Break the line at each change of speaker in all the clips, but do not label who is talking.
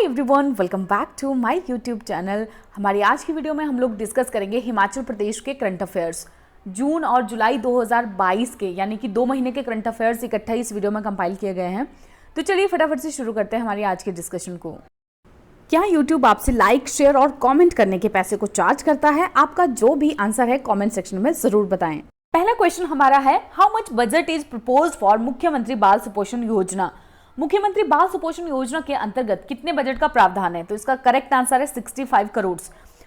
Hi everyone, welcome back to my YouTube channel. हमारी आज की वीडियो में हम लोग डिस्कस करेंगे हिमाचल प्रदेश के करंट अफेयर्स जून और जुलाई 2022 के, यानी कि 2 महीने के करंट अफेयर्स इकट्ठा इस वीडियो में कंपाइल किए गए हैं। तो चलिए फटाफट से शुरू करते हैं हमारी आज के डिस्कशन को। क्या यूट्यूब आपसे लाइक, शेयर और कॉमेंट करने के पैसे को चार्ज करता है? आपका जो भी आंसर है कॉमेंट सेक्शन में जरूर बताएं। पहला क्वेश्चन हमारा है, how much budget is proposed for मुख्यमंत्री बाल सुपोषण योजना? मुख्यमंत्री बाल सुपोषण योजना के अंतर्गत कितने बजट का प्रावधान है? तो इसका करेक्ट आंसर है 65 करोड़।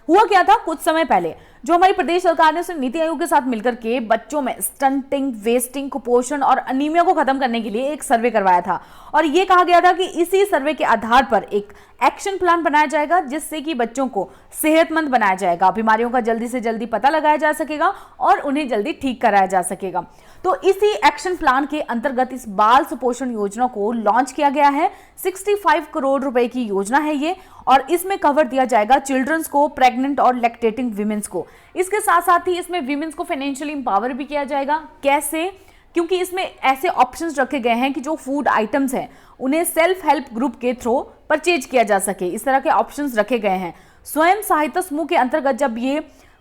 हुआ क्या था, कुछ समय पहले जो हमारी प्रदेश सरकार ने नीति आयोग के साथ मिलकर के बच्चों में स्टंटिंग, वेस्टिंग, कुपोषण और अनीमिया को खत्म करने के लिए एक सर्वे करवाया था और ये कहा गया था कि इसी सर्वे के आधार पर एक एक्शन प्लान बनाया जाएगा जिससे कि बच्चों को सेहतमंद बनाया जाएगा, बीमारियों का जल्दी से जल्दी पता लगाया जा सकेगा और उन्हें जल्दी ठीक कराया जा सकेगा। तो इसी एक्शन प्लान के अंतर्गत इस बाल सुपोषण योजना को लॉन्च किया गया है। 65 करोड़ रुपए की योजना है ये और इसमें कवर दिया जाएगा चिल्ड्रंस को, प्रेग्नेंट और लैक्टेटिंग विमेंस को। इसके साथ साथ ही इसमें विमेंस को फाइनेंशियली एम्पावर भी किया जाएगा। कैसे? क्योंकि इसमें ऐसे ऑप्शंस रखे गए हैं कि जो फूड आइटम्स हैं उन्हें सेल्फ हेल्प ग्रुप के थ्रू परचेज किया जा सके। इस तरह के ऑप्शंस रखे गए हैं। स्वयं सहायता समूह के अंतर्गत जब ये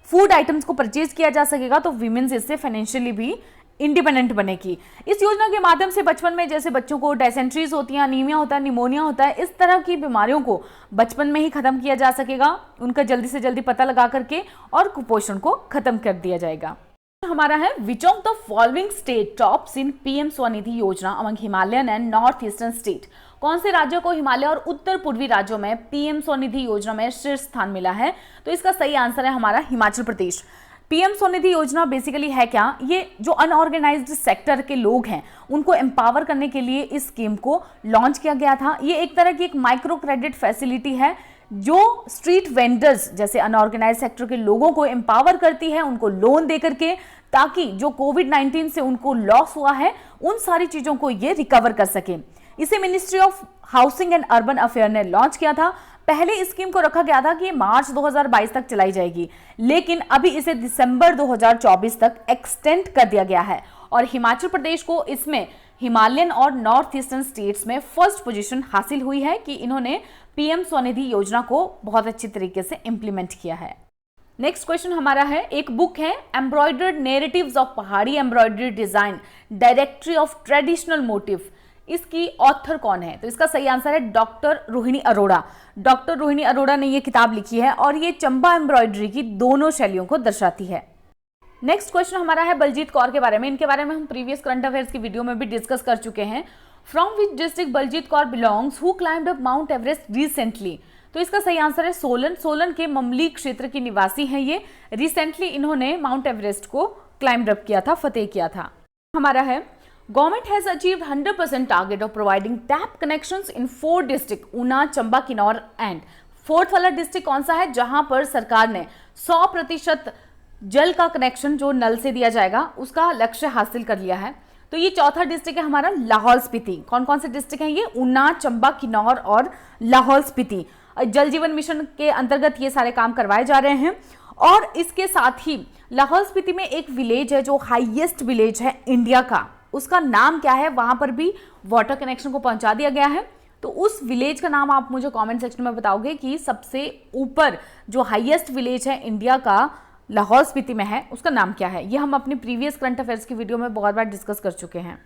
फूड आइटम्स को परचेज किया जा सकेगा तो विमेंस इससे फाइनेंशियली भी इंडिपेंडेंट बनेगी। इस योजना के माध्यम से बचपन में जैसे बच्चों को डायसेंट्रीज होती है, अनीमिया होता है, निमोनिया होता है, इस तरह की बीमारियों को बचपन में ही खत्म किया जा सकेगा, उनका जल्दी से जल्दी पता लगा करके, और कुपोषण को खत्म कर दिया जाएगा। हमारा है, which of the following state tops in PM Svanidhi Yojana among Himalayan and north eastern state? कौन से राज्यों को हिमालय और उत्तर पूर्वी राज्यों में पीएम स्वनिधि योजना में शीर्ष स्थान मिला है? तो इसका सही आंसर है हमारा हिमाचल प्रदेश। पीएम स्वनिधि योजना बेसिकली है क्या? ये जो अनऑर्गेनाइज्ड सेक्टर के लोग हैं उनको एम्पावर करने के लिए इस स्कीम को लॉन्च किया गया था। ये एक तरह की एक माइक्रो क्रेडिट फैसिलिटी है जो स्ट्रीट वेंडर्स जैसे अनऑर्गेनाइज्ड सेक्टर के लोगों को एम्पावर करती है, उनको लोन दे करके, ताकि जो कोविड-19 से उनको लॉस हुआ है उन सारी चीजों को ये रिकवर कर सके। इसे ministry of housing and urban affair ने लॉन्च किया था। पहले इस स्कीम को रखा गया था कि मार्च 2022 तक चलाई जाएगी, लेकिन अभी इसे दिसंबर 2024 तक एक्सटेंड कर दिया गया है और हिमाचल प्रदेश को इसमें हिमालयन और नॉर्थ ईस्टर्न स्टेट्स में फर्स्ट पोजीशन हासिल हुई है कि इन्होंने पीएम स्वनिधि योजना को बहुत अच्छी तरीके से इंप्लीमेंट किया है। नेक्स्ट क्वेश्चन हमारा है, एक बुक है एम्ब्रॉयडर्ड नैरेटिव्स ऑफ पहाड़ी embroidery design, directory of traditional motive. इसकी ऑथर कौन है? तो इसका सही आंसर है डॉक्टर रोहिणी अरोड़ा। डॉक्टर रोहिणी अरोड़ा ने ये किताब लिखी है और ये चंबा एम्ब्रॉयडरी की दोनों शैलियों को दर्शाती है। नेक्स्ट क्वेश्चन हमारा है बलजीत कौर के बारे में। इनके बारे में हम प्रीवियस करंट अफेयर्स की वीडियो में भी डिस्कस कर चुके हैं। From which district Baljeet Kaur belongs, who climbed up Mount Everest recently? तो इसका सही आंसर है सोलन। सोलन के ममली क्षेत्र की निवासी हैं ये। रिसेंटली इन्होंने माउंट एवरेस्ट को क्लाइम्ड अप किया था, फतेह किया था। हमारा है, government has achieved 100% target of providing tap connections in 4 district, Una, Chamba, Kinnaur and. Fourth वाला डिस्ट्रिक्ट कौन सा है जहां पर सरकार ने 100% जल का कनेक्शन जो नल से दिया जाएगा उसका लक्ष्य हासिल कर लिया है? तो ये चौथा डिस्ट्रिक्ट है हमारा लाहौल स्पीति। कौन कौन से डिस्ट्रिक्ट हैं ये? ऊना, चंबा, किन्नौर और लाहौल स्पीति। जल जीवन मिशन के अंतर्गत ये सारे काम करवाए जा रहे हैं। और इसके साथ ही लाहौल स्पीति में एक विलेज है जो हाईएस्ट विलेज है इंडिया का, उसका नाम क्या है? वहां पर भी वाटर कनेक्शन को पहुंचा दिया गया है। तो उस विलेज का नाम आप मुझे कमेंट सेक्शन में बताओगे कि सबसे ऊपर जो हाईएस्ट विलेज है इंडिया का लाहौल स्पीति में है, उसका नाम क्या है? ये हम अपनी प्रीवियस करंट अफेयर्स की वीडियो में बहुत बार डिस्कस कर चुके हैं।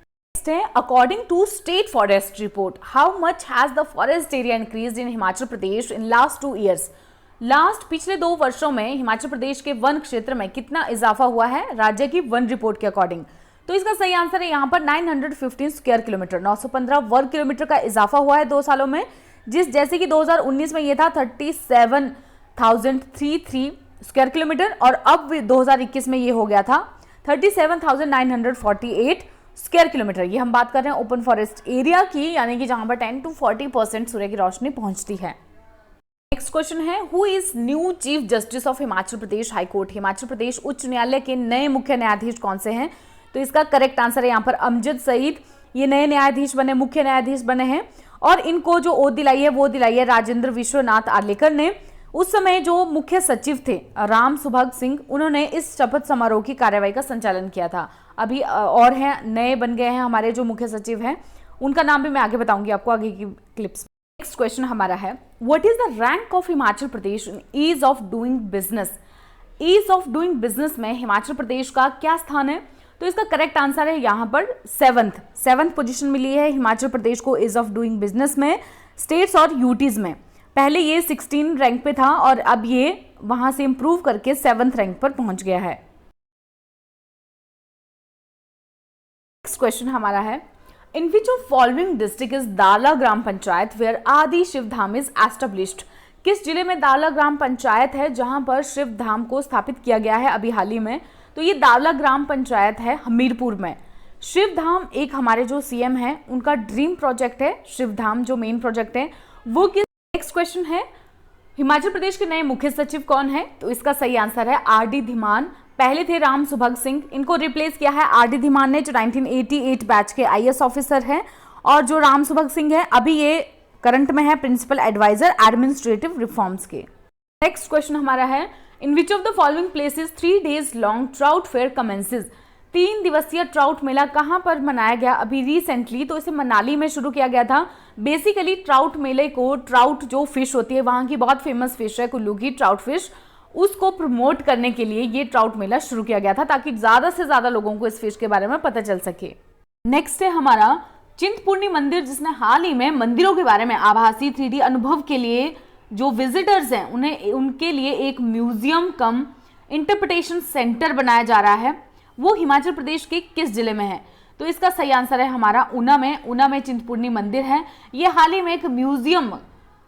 According to state forest report, how much has the forest area increased in Himachal Pradesh in last 2 years? पिछले 2 वर्षों में हिमाचल प्रदेश के वन क्षेत्र में कितना इजाफा हुआ है राज्य की वन रिपोर्ट के अकॉर्डिंग? तो इसका सही आंसर है यहाँ पर 915 स्क्वायर किलोमीटर, 915 वर्ग किलोमीटर का इजाफा हुआ है 2 सालों में। जैसे कि 2019 में ये था 37,033 स्क्वायर किलोमीटर और अब 2021 में ये हो गया था 37,948 स्क्वायर किलोमीटर। ये हम बात कर रहे हैं ओपन फॉरेस्ट एरिया की, यानी कि जहां पर 10 to 40% सूर्य की रोशनी पहुंचती है। नेक्स्ट क्वेश्चन है, who is new chief justice of Himachal Pradesh high court? Himachal Pradesh उच्च न्यायालय के नए मुख्य न्यायाधीश कौन से हैं? तो इसका करेक्ट आंसर है यहाँ पर अमजद सईद। ये नए न्यायाधीश बने, मुख्य न्यायाधीश बने हैं और इनको जो ओथ दिलाई है वो दिलाई है राजेंद्र विश्वनाथ आर्लेकर ने। उस समय जो मुख्य सचिव थे राम सुभग सिंह, उन्होंने इस शपथ समारोह की कार्यवाही का संचालन किया था। अभी और हैं, नए बन गए हैं हमारे जो मुख्य सचिव हैं, उनका नाम भी मैं आगे बताऊंगी आपको आगे की क्लिप्स। नेक्स्ट क्वेश्चन हमारा है, what is the rank of Himachal Pradesh in ease of doing business. Ease of doing business में हिमाचल प्रदेश का क्या स्थान है? तो इसका करेक्ट आंसर है यहाँ पर सेवंथ पोजीशन मिली है हिमाचल प्रदेश को ईज ऑफ डूइंग बिजनेस में स्टेट्स और यूटीज में। पहले ये 16 रैंक पे था और अब ये वहां से इंप्रूव करके 7th रैंक पर पहुंच गया है। नेक्स्ट क्वेश्चन हमारा है, in which of following district is Dala gram panchayat where आदि शिव धाम इज एस्टेब्लिश्ड। किस जिले में दाला ग्राम पंचायत है जहां पर शिव धाम को स्थापित किया गया है अभी हाल ही में? तो ये दाला ग्राम पंचायत है हमीरपुर में। शिव धाम एक हमारे जो सीएम है उनका ड्रीम प्रोजेक्ट है। शिव धाम जो मेन प्रोजेक्ट है वो किस। नेक्स्ट क्वेश्चन है, हिमाचल प्रदेश के नए मुख्य सचिव कौन है? तो इसका सही आंसर है आरडी धीमान। पहले थे राम सुभग सिंह, इनको रिप्लेस किया है आरडी धीमान ने जो 1988 बैच के आईएएस ऑफिसर हैं। और जो राम सुभग सिंह है अभी ये करंट में है प्रिंसिपल एडवाइजर एडमिनिस्ट्रेटिव रिफॉर्म्स के। नेक्स्ट क्वेश्चन हमारा है, in which of the following places 3 days long trout fair commences. 3 दिवसीय ट्राउट मेला कहां पर मनाया गया अभी रिसेंटली? तो इसे मनाली में शुरू किया गया था। बेसिकली ट्राउट मेले को, ट्राउट जो फिश होती है वहां की बहुत फेमस फिश है कुल्लू की ट्राउट फिश, उसको प्रमोट करने के लिए ये ट्राउट मेला शुरू किया गया था ताकि ज्यादा से ज्यादा लोगों को इस फिश के बारे में पता चल सके। नेक्स्ट है हमारा चिंतपूर्णी मंदिर, जिसने हाल ही में मंदिरों के बारे में आभासी 3D अनुभव के लिए जो विजिटर्स हैं उन्हें उनके लिए एक म्यूजियम कम इंटरप्रिटेशन सेंटर बनाया जा रहा है, वो हिमाचल प्रदेश के किस जिले में है? तो इसका सही आंसर है हमारा ऊना में चिंतपूर्णी मंदिर है। ये हाल ही में एक म्यूजियम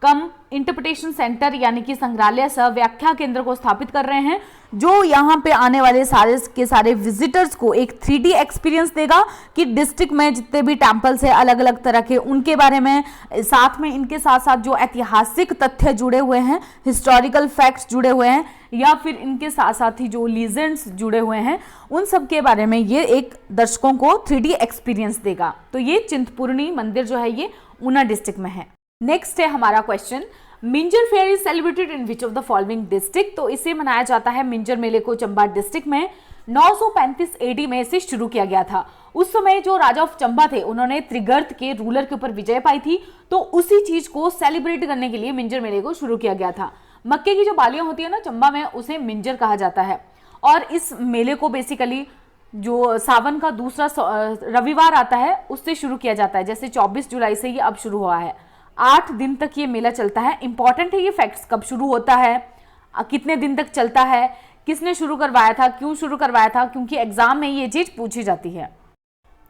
कम इंटरप्रिटेशन सेंटर यानी कि संग्रहालय सह व्याख्या केंद्र को स्थापित कर रहे हैं जो यहाँ पे आने वाले सारे विजिटर्स को एक 3D एक्सपीरियंस देगा कि डिस्ट्रिक्ट में जितने भी टेम्पल्स है अलग अलग तरह के उनके बारे में, साथ में इनके साथ साथ जो ऐतिहासिक तथ्य जुड़े हुए हैं, हिस्टोरिकल फैक्ट्स जुड़े हुए हैं या फिर इनके साथ साथ ही जो लीजेंड्स जुड़े हुए हैं उन सब के बारे में ये एक दर्शकों को 3D एक्सपीरियंस देगा। तो ये चिंतपूर्णी मंदिर जो है ये ऊना डिस्ट्रिक्ट में है। नेक्स्ट है हमारा question, Minjar fair is celebrated in which of the following district. तो इसे मनाया जाता है मिंजर मेले को चंबा डिस्ट्रिक्ट में। 935 AD में इसे शुरू किया गया था। उस समय जो राजा ऑफ चंबा थे उन्होंने त्रिगर्त के रूलर के ऊपर विजय पाई थी, तो उसी चीज को सेलिब्रेट करने के लिए मिंजर मेले को शुरू किया गया था। मक्के की जो बालियां होती है ना चंबा में, उसे मिंजर कहा जाता है। और इस मेले को बेसिकली जो सावन का दूसरा रविवार आता है उससे शुरू किया जाता है। जैसे 24 जुलाई से ये अब शुरू हुआ है, 8 दिन तक ये मेला चलता है। इंपॉर्टेंट है ये फैक्ट्स, कब शुरू होता है, कितने दिन तक चलता है, किसने शुरू करवाया था, क्यों शुरू करवाया था, क्योंकि एग्जाम में ये चीज पूछी जाती है।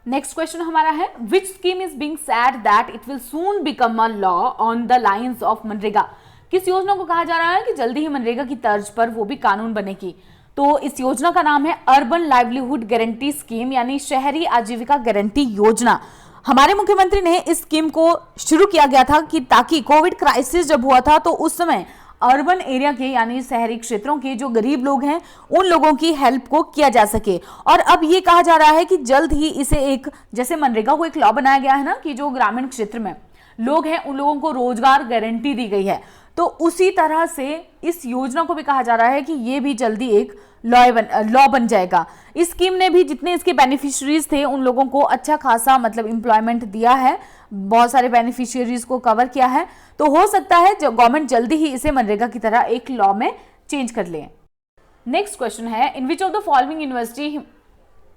नेक्स्ट क्वेश्चन हमारा है, विच scheme is being said that it will soon become a law on the lines of MNREGA. किस योजना को कहा जा रहा है कि जल्दी ही मनरेगा की तर्ज पर वो भी कानून बनेगी? तो इस योजना का नाम है अर्बन लाइवलीहुड गारंटी स्कीम यानी शहरी आजीविका गारंटी योजना। हमारे मुख्यमंत्री ने इस स्कीम को शुरू किया गया था कि ताकि कोविड क्राइसिस जब हुआ था तो उस समय अर्बन एरिया के यानी शहरी क्षेत्रों के जो गरीब लोग हैं उन लोगों की हेल्प को किया जा सके। और अब ये कहा जा रहा है कि जल्द ही इसे एक, जैसे मनरेगा को एक लॉ बनाया गया है ना कि जो ग्रामीण क्षेत्र में लोग हैं उन लोगों को रोजगार गारंटी दी गई है, तो उसी तरह से इस योजना को भी कहा जा रहा है कि ये भी जल्दी एक लॉ बन जाएगा। इस स्कीम ने भी जितने इसके बेनिफिशियरीज थे उन लोगों को अच्छा खासा मतलब एम्प्लॉयमेंट दिया है, बहुत सारे बेनिफिशियरीज को कवर किया है। तो हो सकता है जो गवर्नमेंट जल्दी ही इसे मनरेगा की तरह एक लॉ में चेंज कर ले। नेक्स्ट क्वेश्चन है, in which of the following university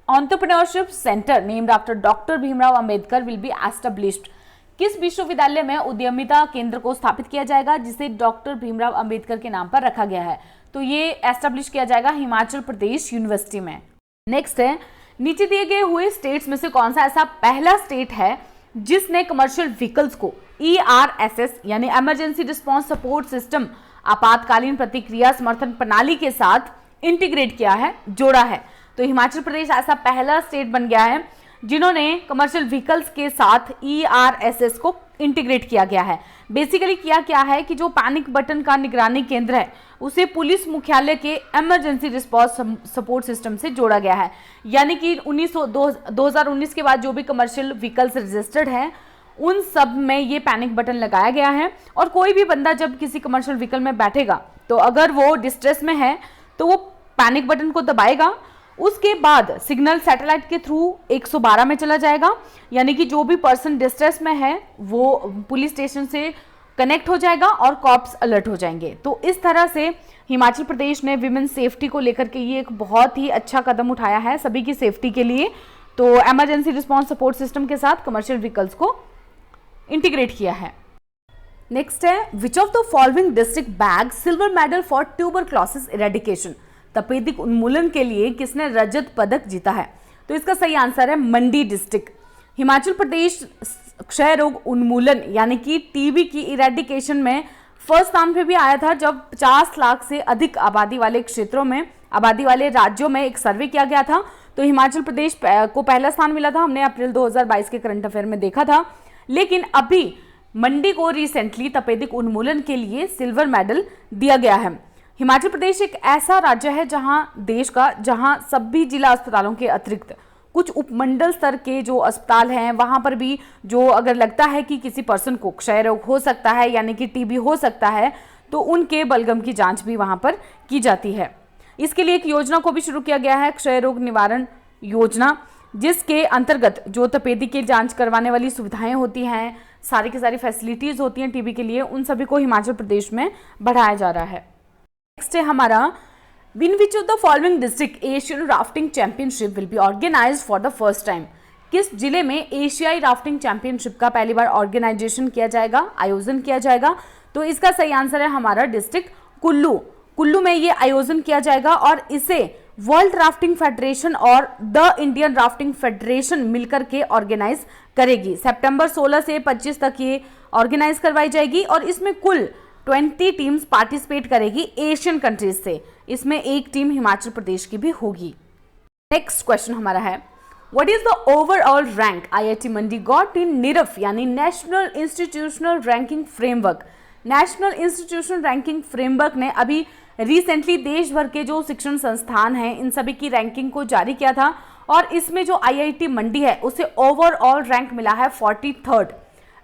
entrepreneurship centre named after doctor Bhimrao Ambedkar will be established. किस विश्वविद्यालय में उद्यमिता केंद्र को स्थापित किया जाएगा जिसे डॉक्टर भीमराव अंबेडकर के नाम पर रखा गया है? तो ये एस्टेब्लिश किया जाएगा हिमाचल प्रदेश यूनिवर्सिटी में। नेक्स्ट है, नीचे दिए गए हुए स्टेट्स में से कौन सा ऐसा पहला स्टेट है जिसने कमर्शियल व्हीकल्स को ERSS यानी इमरजेंसी रिस्पांस सपोर्ट सिस्टम आपातकालीन प्रतिक्रिया समर्थन प्रणाली के साथ इंटीग्रेट किया है, जोड़ा है? तो हिमाचल प्रदेश ऐसा पहला स्टेट बन गया है जिन्होंने कमर्शियल व्हीकल्स के साथ ERSS को इंटीग्रेट किया गया है। बेसिकली किया क्या है कि जो पैनिक बटन का निगरानी केंद्र है उसे पुलिस मुख्यालय के इमरजेंसी रिस्पांस सपोर्ट सिस्टम से जोड़ा गया है। यानी कि 2019 के बाद जो भी कमर्शियल व्हीकल्स रजिस्टर्ड हैं उन सब में ये पैनिक बटन लगाया गया है। और कोई भी बंदा जब किसी कमर्शियल व्हीकल में बैठेगा तो अगर वो डिस्ट्रेस में है तो वो पैनिक बटन को दबाएगा, उसके बाद सिग्नल सैटेलाइट के थ्रू 112 में चला जाएगा। यानी कि जो भी पर्सन डिस्ट्रेस में है वो पुलिस स्टेशन से कनेक्ट हो जाएगा और कॉप्स अलर्ट हो जाएंगे। तो इस तरह से हिमाचल प्रदेश ने विमेन सेफ्टी को लेकर के ये एक बहुत ही अच्छा कदम उठाया है सभी की सेफ्टी के लिए। तो इमरजेंसी रिस्पांस सपोर्ट सिस्टम के साथ कमर्शियल व्हीकल्स को इंटीग्रेट किया है। नेक्स्ट है, which of the following district bag silver medal for tuberculosis eradication? तपेदिक उन्मूलन के लिए किसने रजत पदक जीता है? तो इसका सही आंसर है मंडी डिस्ट्रिक्ट। हिमाचल प्रदेश क्षय रोग उन्मूलन यानी कि टीबी की इरेडिकेशन में फर्स्ट स्थान पे भी आया था जब 50 लाख से अधिक आबादी वाले क्षेत्रों में, आबादी वाले राज्यों में एक सर्वे किया गया था। तो हिमाचल प्रदेश को पहला स्थान मिला था, हमने अप्रैल 2022 के करंट अफेयर में देखा था। लेकिन अभी मंडी को रिसेंटली तपेदिक उन्मूलन के लिए सिल्वर मेडल दिया गया है। हिमाचल प्रदेश एक ऐसा राज्य है जहां सभी जिला अस्पतालों के अतिरिक्त कुछ उपमंडल स्तर के जो अस्पताल हैं वहां पर भी जो अगर लगता है कि किसी पर्सन को क्षय रोग हो सकता है यानी कि टीबी हो सकता है तो उनके बलगम की जांच भी वहां पर की जाती है। इसके लिए एक योजना को भी शुरू किया गया है, क्षय रोग निवारण योजना, जिसके अंतर्गत जो तपेदिक की जांच करवाने वाली सुविधाएं होती हैं, सारी की सारी फैसिलिटीज होती हैं टीबी के लिए, उन सभी को हिमाचल प्रदेश में बढ़ाया जा रहा है। नेक्स्ट है हमारा, in which of the following district Asian rafting championship will be organised for the first time? किस जिले में एशियाई राफ्टिंग चैंपियनशिप का पहली बार ऑर्गेनाइजेशन किया जाएगा, आयोजन किया जाएगा? तो इसका सही आंसर है हमारा डिस्ट्रिक्ट कुल्लू। कुल्लू में ये आयोजन किया जाएगा और इसे वर्ल्ड राफ्टिंग फेडरेशन और द इंडियन राफ्टिंग फेडरेशन मिलकर के ऑर्गेनाइज करेगी। सितंबर 16 से 25 तक ये ऑर्गेनाइज करवाई जाएगी और इसमें कुल 20 टीम्स पार्टिसिपेट करेगी एशियन कंट्रीज से। इसमें एक टीम हिमाचल प्रदेश की भी होगी। नेक्स्ट क्वेश्चन हमारा है, what is the overall rank IIT Mandi got in NIRF यानी national institutional ranking framework? National institutional ranking framework ने अभी रिसेंटली देश भर के जो शिक्षण संस्थान हैं इन सभी की रैंकिंग को जारी किया था और इसमें जो आईआईटी मंडी है उसे ओवरऑल रैंक मिला है 43rd।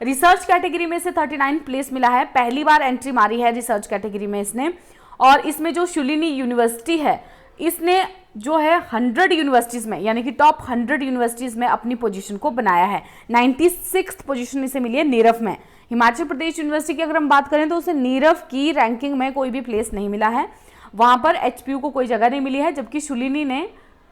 रिसर्च कैटेगरी में से 39 प्लेस मिला है, पहली बार एंट्री मारी है रिसर्च कैटेगरी में इसने। और इसमें जो शुलिनी यूनिवर्सिटी है इसने जो है 100 यूनिवर्सिटीज में यानी कि टॉप 100 यूनिवर्सिटीज में अपनी पोजीशन को बनाया है। 96th पोजीशन इसे मिली है नीरफ में। हिमाचल प्रदेश यूनिवर्सिटी की अगर हम बात करें तो उसे नीरफ की रैंकिंग में कोई भी प्लेस नहीं मिला है, वहां पर एचपीयू को कोई जगह नहीं मिली है, जबकि शुलिनी ने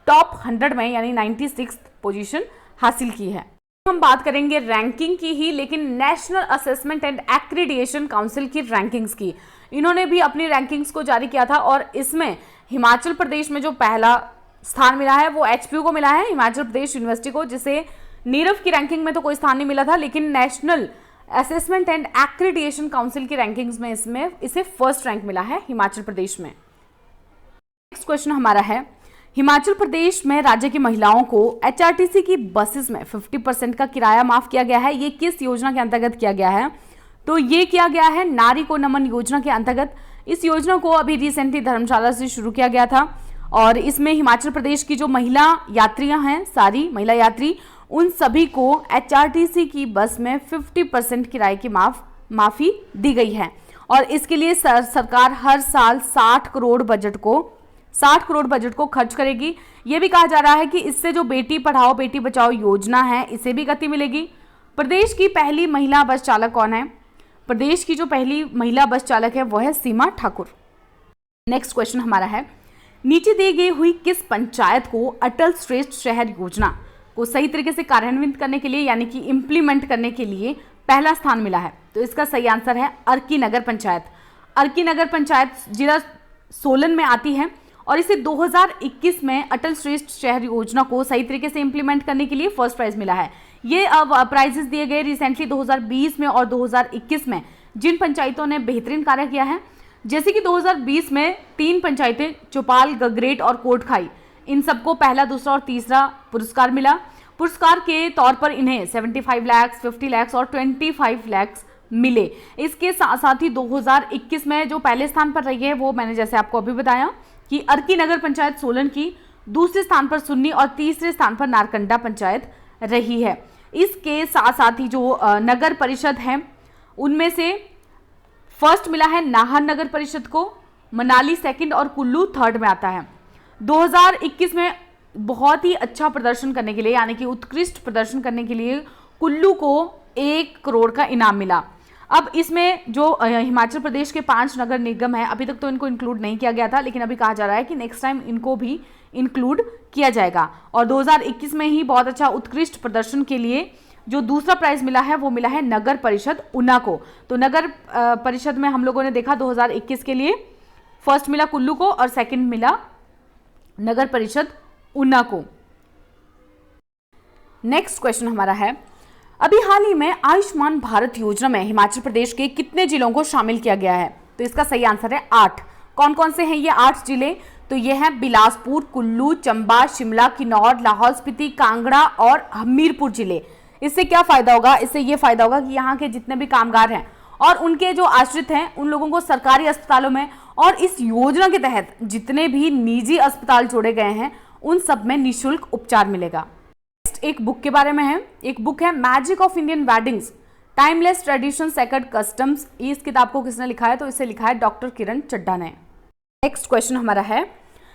टॉप 100 में यानी 96th पोजीशन हासिल की है। हम बात करेंगे रैंकिंग की ही, लेकिन national assessment and accreditation council की रैंकिंग्स की। इन्होंने भी अपनी रैंकिंग्स को जारी किया था और इसमें हिमाचल प्रदेश में जो पहला स्थान मिला है वो एचपीयू को मिला है, हिमाचल प्रदेश यूनिवर्सिटी को, जिसे नीरफ की रैंकिंग में तो कोई स्थान नहीं मिला था, लेकिन national assessment and accreditation council की रैंकिंग्स में इसे फर्स्ट रैंक मिला है हिमाचल प्रदेश में। नेक्स्ट क्वेश्चन हमारा है, हिमाचल प्रदेश में राज्य की महिलाओं को एचआरटीसी की बसेस में 50% का किराया माफ किया गया है। ये किस योजना के अंतर्गत किया गया है? तो ये किया गया है नारी को नमन योजना के अंतर्गत। इस योजना को अभी रिसेंटली धर्मशाला से शुरू किया गया था और इसमें हिमाचल प्रदेश की जो महिला यात्रियां हैं, सारी महिला यात्री, उन सभी को एचआरटीसी की बस में 50% किराए की माफी दी गई है। और इसके लिए सरकार हर साल 60 करोड़ बजट को खर्च करेगी। यह भी कहा जा रहा है कि इससे जो बेटी पढ़ाओ बेटी बचाओ योजना है इसे भी गति मिलेगी। प्रदेश की पहली महिला बस चालक कौन है? प्रदेश की जो पहली महिला बस चालक है वो है सीमा ठाकुर। नेक्स्ट क्वेश्चन हमारा है, नीचे दी गई हुई किस पंचायत को अटल श्रेष्ठ शहर योजना को सही तरीके से कार्यान्वित करने के लिए यानी कि इंप्लीमेंट करने के लिए पहला स्थान मिला है? तो इसका सही आंसर है अर्की नगर पंचायत। अर्की नगर पंचायत जिला सोलन में आती है और इसे 2021 में अटल श्रेष्ठ शहर योजना को सही तरीके से इंप्लीमेंट करने के लिए फर्स्ट प्राइज मिला है। ये अब प्राइजेस दिए गए रिसेंटली 2020 में और 2021 में जिन पंचायतों ने बेहतरीन कार्य किया है, जैसे कि 2020 में 3 पंचायतें चौपाल, गगरेट और कोटखाई, इन सबको पहला, दूसरा और तीसरा पुरस्कार मिला। पुरस्कार के तौर पर इन्हें 75 लाख, 50 लाख और 25 लाख मिले। इसके साथ साथ ही 2021 में जो पहले स्थान पर रही है वो मैंने जैसे आपको अभी बताया कि अर्की नगर पंचायत सोलन की, दूसरे स्थान पर सुन्नी और तीसरे स्थान पर नारकंडा पंचायत रही है। इसके साथ साथ ही जो नगर परिषद है उनमें से फर्स्ट मिला है नाहर नगर परिषद को, मनाली सेकंड और कुल्लू थर्ड में आता है। 2021 में बहुत ही अच्छा प्रदर्शन करने के लिए यानी कि उत्कृष्ट प्रदर्शन करने के लिए कुल्लू को 1 करोड़ का इनाम मिला। अब इसमें जो हिमाचल प्रदेश के 5 नगर निगम है, अभी तक तो इनको इंक्लूड नहीं किया गया था, लेकिन अभी कहा जा रहा है कि नेक्स्ट टाइम इनको भी इंक्लूड किया जाएगा। और 2021 में ही बहुत अच्छा उत्कृष्ट प्रदर्शन के लिए जो दूसरा प्राइज मिला है वो मिला है नगर परिषद ऊना को। तो नगर परिषद में हम लोगों ने देखा 2021 के लिए फर्स्ट मिला कुल्लू को और सेकंड मिला नगर परिषद ऊना को। नेक्स्ट क्वेश्चन हमारा है, अभी हाल ही में आयुष्मान भारत योजना में हिमाचल प्रदेश के कितने जिलों को शामिल किया गया है? तो इसका सही आंसर है 8। कौन कौन से हैं ये 8 जिले? तो ये हैं बिलासपुर, कुल्लू, चंबा, शिमला, किन्नौर, लाहौल स्पीति, कांगड़ा और हमीरपुर जिले। इससे क्या फायदा होगा? इससे ये फायदा होगा कि यहाँ के जितने भी कामगार हैं और उनके जो आश्रित हैं उन लोगों को सरकारी अस्पतालों में और इस योजना के तहत जितने भी निजी अस्पताल जोड़े गए हैं उन सब में निःशुल्क उपचार मिलेगा। एक बुक के बारे में है, एक बुक है magic of Indian weddings, timeless tradition sacred customs. इस किताब को किसने लिखा है? तो इसे लिखा है डॉक्टर किरण चड्ढा ने। नेक्स्ट क्वेश्चन हमारा है,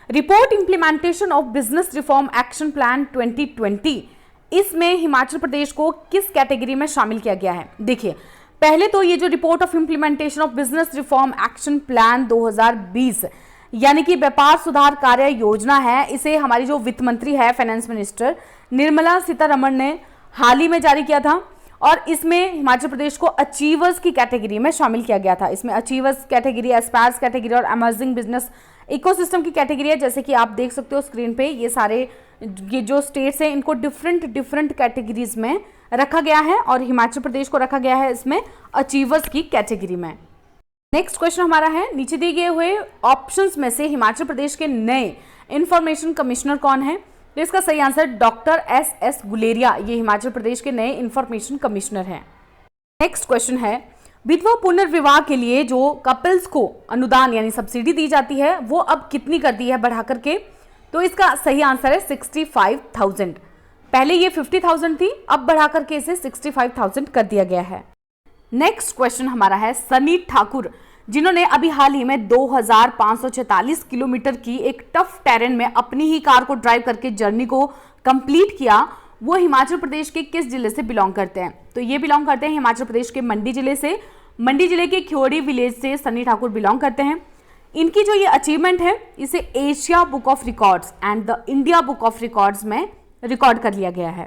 report implementation of business reform action plan 2020, इसमें हिमाचल प्रदेश को किस कैटेगरी में शामिल किया गया है? देखिए, पहले तो ये जो report of implementation of business reform action plan 2020 यानी कि व्यापार सुधार कार्य योजना है, इसे हमारी जो वित्त मंत्री है फाइनेंस मिनिस्टर निर्मला सीतारमण ने हाल ही में जारी किया था और इसमें हिमाचल प्रदेश को अचीवर्स की कैटेगरी में शामिल किया गया था। इसमें अचीवर्स कैटेगरी, एस्पायर्स कैटेगरी और एमर्जिंग बिजनेस इकोसिस्टम की कैटेगरी है। जैसे कि आप देख सकते हो स्क्रीन पे, ये जो स्टेट्स हैं इनको डिफरेंट कैटेगरीज में रखा गया है और हिमाचल प्रदेश को रखा गया है इसमें अचीवर्स की कैटेगरी में। नेक्स्ट क्वेश्चन हमारा है, नीचे दिए गए हुए ऑप्शंस में से हिमाचल प्रदेश के नए इंफॉर्मेशन कमिश्नर कौन है? तो इसका सही आंसर डॉक्टर एस गुलेरिया, ये हिमाचल प्रदेश के नए इंफॉर्मेशन कमिश्नर हैं। नेक्स्ट क्वेश्चन है, विधवा पुनर्विवाह के लिए जो कपल्स को अनुदान यानी सब्सिडी दी जाती है वो अब कितनी कर दी है बढ़ा करके? तो इसका सही आंसर है 65,000। पहले ये 50,000 थी, अब बढ़ा करके इसे 65,000 कर दिया गया है। नेक्स्ट क्वेश्चन हमारा है, सनी ठाकुर जिन्होंने अभी हाल ही में 2546 किलोमीटर की एक टफ टेरेन में अपनी ही कार को ड्राइव करके जर्नी को कंप्लीट किया, वो हिमाचल प्रदेश के किस जिले से बिलोंग करते हैं? तो ये बिलोंग करते हैं हिमाचल प्रदेश के मंडी जिले से। मंडी जिले के ख्योड़ी विलेज से सनी ठाकुर बिलोंग करते हैं। इनकी जो ये अचीवमेंट है इसे Asia book of records and the India book of records में रिकॉर्ड कर लिया गया है।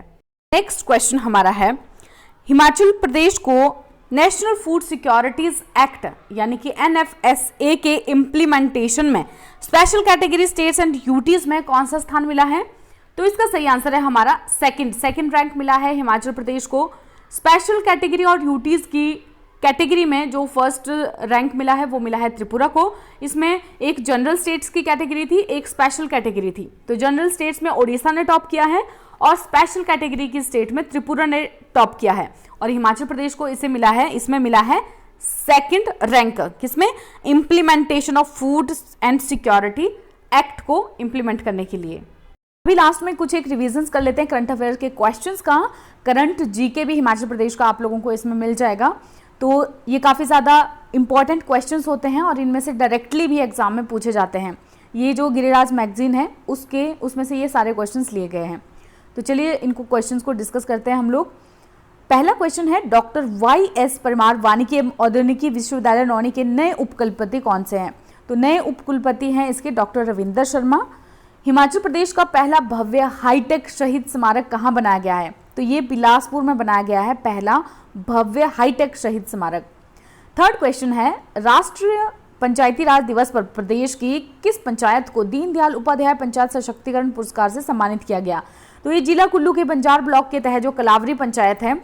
नेक्स्ट क्वेश्चन हमारा है, हिमाचल प्रदेश को नेशनल फूड सिक्योरिटीज एक्ट यानी कि NFSA के इम्प्लीमेंटेशन में special category states and UTs में कौन सा स्थान मिला है? तो इसका सही आंसर है हमारा सेकंड रैंक मिला है हिमाचल प्रदेश को। स्पेशल कैटेगरी और यूटीज की कैटेगरी में जो फर्स्ट रैंक मिला है वो मिला है त्रिपुरा को। इसमें एक जनरल स्टेट्स की कैटेगरी थी, एक स्पेशल कैटेगरी थी। तो जनरल स्टेट्स में ओडिशा ने टॉप किया है और स्पेशल कैटेगरी की स्टेट में त्रिपुरा ने टॉप किया है और हिमाचल प्रदेश को इसमें मिला है सेकंड रैंक। किसमें? Implementation of food and security act को इंप्लीमेंट करने के लिए। अभी लास्ट में कुछ एक रिविजन्स कर लेते हैं करंट अफेयर के क्वेश्चंस का। करंट जीके भी हिमाचल प्रदेश का आप लोगों को इसमें मिल जाएगा। तो ये काफ़ी ज़्यादा इंपॉर्टेंट क्वेश्चंस होते हैं और इनमें से डायरेक्टली भी एग्जाम में पूछे जाते हैं। ये जो गिरिराज मैगजीन है उसमें से ये सारे क्वेश्चंस लिए गए हैं। तो चलिए इनको क्वेश्चंस को डिस्कस करते हैं हम लोग। पहला क्वेश्चन है, डॉक्टर YS परमार वानिकी एवं औद्योगिकी विश्वविद्यालय नौणी के नए उपकुलपति कौन से हैं? तो नए उपकुलपति हैं इसके डॉक्टर रविंदर शर्मा। हिमाचल प्रदेश का पहला भव्य हाईटेक शहीद स्मारक कहाँ बनाया गया है? तो ये बिलासपुर में बनाया गया है पहला भव्य हाईटेक शहीद स्मारक। थर्ड क्वेश्चन है, राष्ट्रीय पंचायती राज दिवस पर प्रदेश की किस पंचायत को दीनदयाल उपाध्याय पंचायत सशक्तिकरण पुरस्कार से सम्मानित किया गया? तो ये जिला कुल्लू के बंजार ब्लॉक के तहत जो कलावरी पंचायत है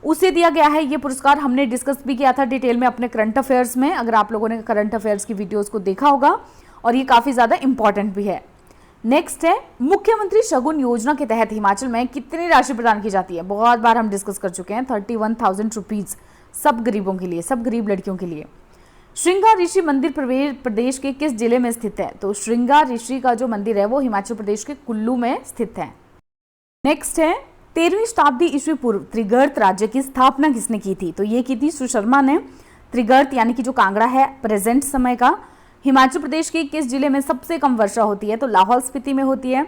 उसे दिया गया है ये पुरस्कार। हमने डिस्कस भी किया था डिटेल में अपने करंट अफेयर्स में, अगर आप लोगों ने करंट अफेयर्स की वीडियोस को देखा होगा, और ये काफ़ी ज़्यादा इंपॉर्टेंट भी है। नेक्स्ट है, मुख्यमंत्री शगुन योजना के तहत हिमाचल में कितनी राशि प्रदान की जाती है? बहुत बार हम डिस्कस कर चुके हैं, 31,000 रुपीज़ सब गरीबों के लिए, सब गरीब लड़कियों के लिए। श्रृंगार ऋषि मंदिर प्रदेश के किस जिले में स्थित है? तो श्रृंगार ऋषि का जो मंदिर है वो हिमाचल प्रदेश के कुल्लू में स्थित है। नेक्स्ट है, 13वीं शताब्दी ईस्वी पूर्व त्रिगर्त राज्य की स्थापना किसने की थी? तो ये की थी सुशर्मा ने। त्रिगर्त यानी कि जो कांगड़ा है प्रेजेंट समय का, हिमाचल प्रदेश के किस जिले में सबसे कम वर्षा होती है? तो लाहौल स्पीति में होती है।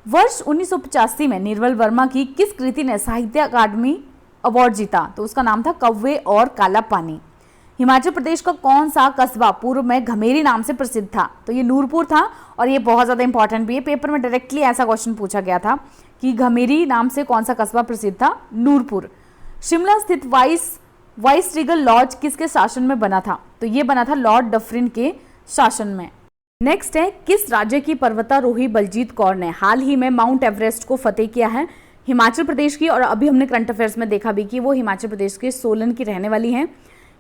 वर्ष 1985 में निर्मल वर्मा की किस कृति ने साहित्य अकादमी अवार्ड जीता, तो उसका नाम था कौवे और काला पानी। हिमाचल प्रदेश का कौन सा कस्बा पूर्व में घमेरी नाम से प्रसिद्ध था, तो ये नूरपुर था, और ये बहुत ज़्यादा इंपॉर्टेंट भी है, पेपर में डायरेक्टली ऐसा क्वेश्चन पूछा गया था कि घमेरी नाम से कौन सा कस्बा प्रसिद्ध था, नूरपुर। शिमला स्थित वाइस रीगल लॉज किसके शासन में बना था, तो ये बना था लॉर्ड डफरिन के शासन में। नेक्स्ट है, किस राज्य की पर्वतारोही बलजीत कौर ने हाल ही में माउंट एवरेस्ट को फतेह किया है, हिमाचल प्रदेश की, और अभी हमने करंट अफेयर्स में देखा भी कि वो हिमाचल प्रदेश के सोलन की रहने वाली हैं।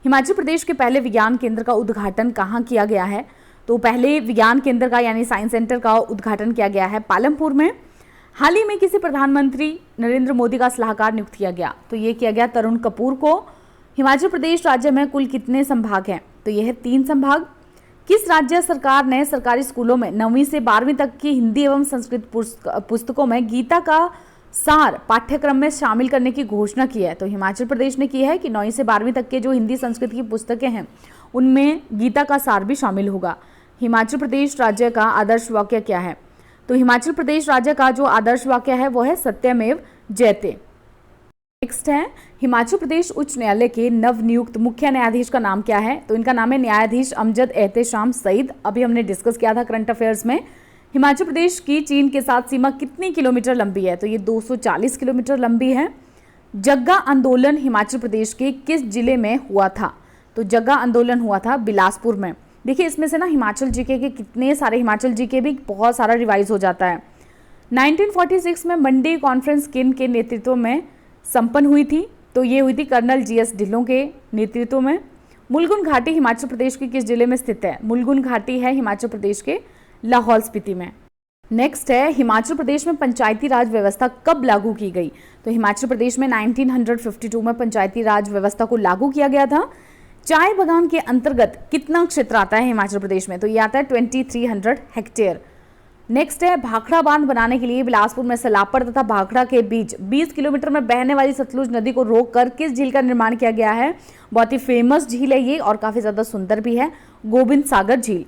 हिमाचल प्रदेश के पहले विज्ञान केंद्र का उद्घाटन कहाँ किया गया है, तो पहले विज्ञान केंद्र का यानी साइंस सेंटर का उद्घाटन किया गया है पालमपुर में। हाल ही में किसी प्रधानमंत्री नरेंद्र मोदी का सलाहकार नियुक्त किया गया, तो ये किया गया तरुण कपूर को। हिमाचल प्रदेश राज्य में कुल कितने संभाग हैं, तो यह है 3 संभाग। किस राज्य सरकार ने सरकारी स्कूलों में 9वीं से 12वीं तक की हिंदी एवं संस्कृत पुस्तकों में गीता का सार पाठ्यक्रम में शामिल करने की घोषणा की है, तो हिमाचल प्रदेश ने की है कि 9वीं से 12वीं तक के जो हिंदी संस्कृत की पुस्तकें हैं उनमें गीता का सार भी शामिल होगा। हिमाचल प्रदेश राज्य का आदर्श वाक्य क्या है, तो हिमाचल प्रदेश राज्य का जो आदर्श वाक्य है वो है सत्यमेव जयते। नेक्स्ट है, हिमाचल प्रदेश उच्च न्यायालय के नवनियुक्त मुख्य न्यायाधीश का नाम क्या है, तो इनका नाम है न्यायाधीश अमजद एहतेशाम सईद। अभी हमने डिस्कस किया था करंट अफेयर्स में। हिमाचल प्रदेश की चीन के साथ सीमा कितनी किलोमीटर लंबी है, तो ये 240 किलोमीटर लंबी है। जग्गा आंदोलन हिमाचल प्रदेश के किस जिले में हुआ था, तो जग्गा आंदोलन हुआ था बिलासपुर में। देखिए इसमें से ना हिमाचल जीके के कितने सारे हिमाचल जीके भी बहुत सारा रिवाइज हो जाता है। 1946 में मंडी कॉन्फ्रेंस किन के नेतृत्व में संपन्न हुई थी, तो ये हुई थी कर्नल GS ढिल्लों के नेतृत्व में। मुलगुन घाटी हिमाचल प्रदेश के किस जिले में स्थित है, मुलगुन घाटी है हिमाचल प्रदेश के लाहौल स्पीति में। नेक्स्ट है, हिमाचल प्रदेश में पंचायती राज व्यवस्था कब लागू की गई, तो हिमाचल प्रदेश में 1952 में पंचायती राज व्यवस्था को लागू किया गया था। चाय बागान के अंतर्गत कितना क्षेत्र आता है हिमाचल प्रदेश में, तो ये आता है 2300 हेक्टेयर। नेक्स्ट है, भाखड़ा बांध बनाने के लिए बिलासपुर में सलापड़ तथा भाखड़ा के बीच 20 किलोमीटर में बहने वाली सतलुज नदी को रोककर किस झील का निर्माण किया गया है, बहुत ही फेमस झील है ये और काफी ज्यादा सुंदर भी है, गोविंद सागर झील।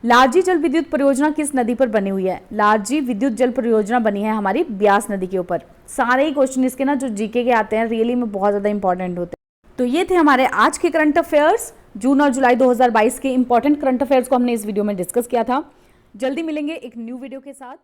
लारजी जल विद्युत परियोजना किस नदी पर बनी हुई है, लारजी विद्युत जल परियोजना बनी है हमारी ब्यास नदी के ऊपर। सारे ही क्वेश्चन इसके ना जो जीके के आते हैं रियली में बहुत ज्यादा इंपॉर्टेंट होते हैं। तो ये थे हमारे आज के करंट अफेयर्स। जून और जुलाई 2022 के इंपॉर्टेंट करंट अफेयर्स को हमने इस वीडियो में डिस्कस किया था। जल्दी मिलेंगे एक न्यू वीडियो के साथ।